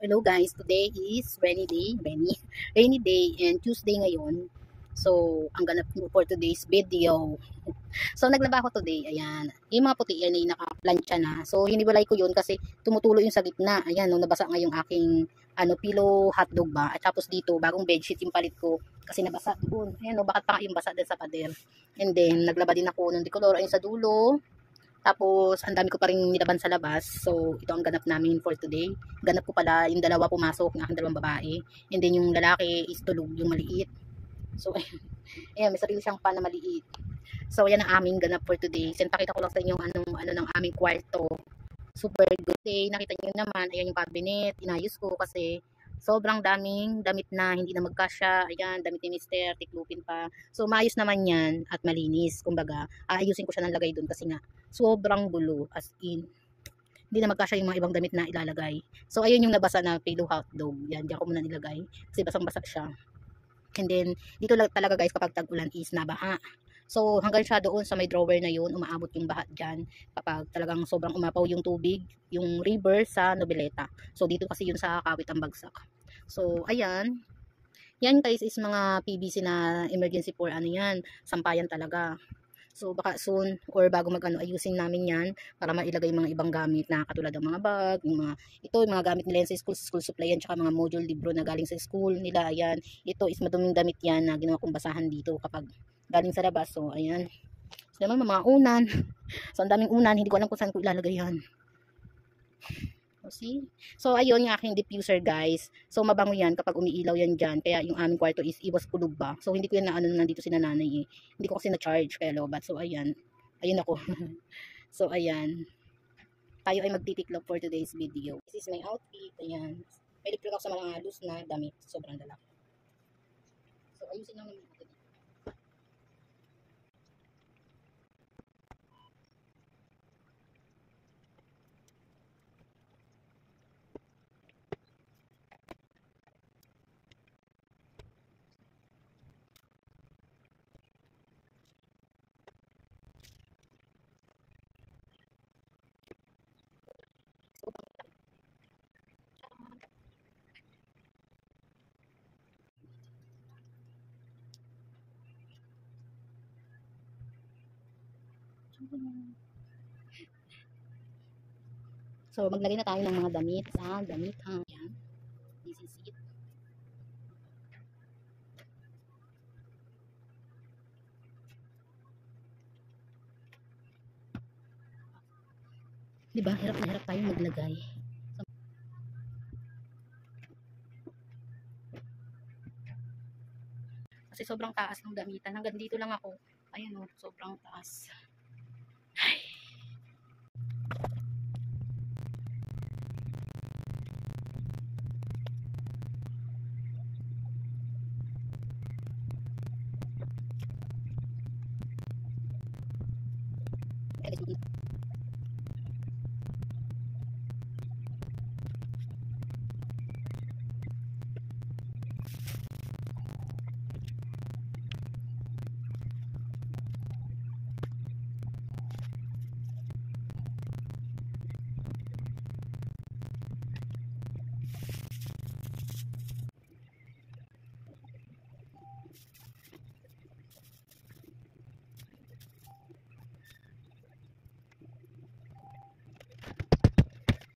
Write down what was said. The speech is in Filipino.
Hello guys, today is rainy day and Tuesday ngayon. So, ang ganap ko for today's video. So, naglaba ako today, ayan. Yung mga puti yan ay naka-plancha na. So, hiniwalay ko yun kasi tumutulo yung sa gitna. Ayan, no, nabasa nga yung aking pillow hotdog ba. At tapos dito, bagong bedsheet yung palit ko kasi nabasa doon. Ayan, no, bakit pa nga yung basa din sa pader. And then, naglaba din ako ng decolor ayun sa dulo. Tapos, ang dami ko pa rin nilaban sa labas. So, ito ang ganap namin for today. Ganap ko pala yung dalawa pumasok, yung aking dalawang babae. And then, yung lalaki is tulog, yung maliit. So, ayan, may sarili siyang pan na maliit. So, yan ang aming ganap for today. Sinapakita ko lang sa inyo ano ng aming kwarto. Super good day. Nakita niyo naman, ayan yung cabinet. Inayos ko kasi sobrang daming damit na hindi na magkasya. Ayan, damit ni Mister, tiklupin pa. So, maayos naman yan at malinis. Kumbaga, aayusin ko siya ng lagay doon kasi nga, sobrang gulo. As in, hindi na magkasya yung mga ibang damit na ilalagay. So, ayun yung nabasa na pillow hotdog. Yan, diyan ko muna nilagay. Kasi basang-basa siya. And then, dito talaga guys, kapag tag-ulan is nabaha. So, hanggang siya doon sa may drawer na yun, umaabot yung baha dyan. Kapag talagang sobrang umapaw yung tubig, yung river sa Noveleta. So, dito kasi yun sa Kawit ang bagsak. So, ayan. Yan guys is mga PVC na emergency for ano yan. Sampayan talaga. So, baka soon or bago ayusin namin yan para mailagay yung mga ibang gamit na katulad ng mga bag, yung mga gamit nila yan sa school supply yan, tsaka mga module, libro na galing sa school nila, ayan. Ito is maduming damit yan na ginawa kong basahan dito kapag galing sa labas. So, ayan. So, naman mga unan. So, ang daming unan, hindi ko alam kung saan ko ilalagay yan. So, see? So, ayun yung aking diffuser, guys. So, mabango yan kapag umiilaw yan dyan. Kaya yung aming kwarto is iwas kulog ba. So, hindi ko yan na nandito si nanay eh. Hindi ko kasi na-charge kaya lobat. So, ayan. Ayun ako. So, ayan. Tayo ay magtitiklop for today's video. This is my outfit. Ayan. May lipstick ako sa mga loose na damit. Sobrang lalaki. So, ayusin lang naman ito. So, maglagay na tayo ng mga damit sa damit. Ayan. This is it. Diba? Hirap na hirap tayo maglagay. Kasi sobrang taas ng damitan. Hanggang dito lang ako. Ayun o, sobrang taas. Ay. Ay,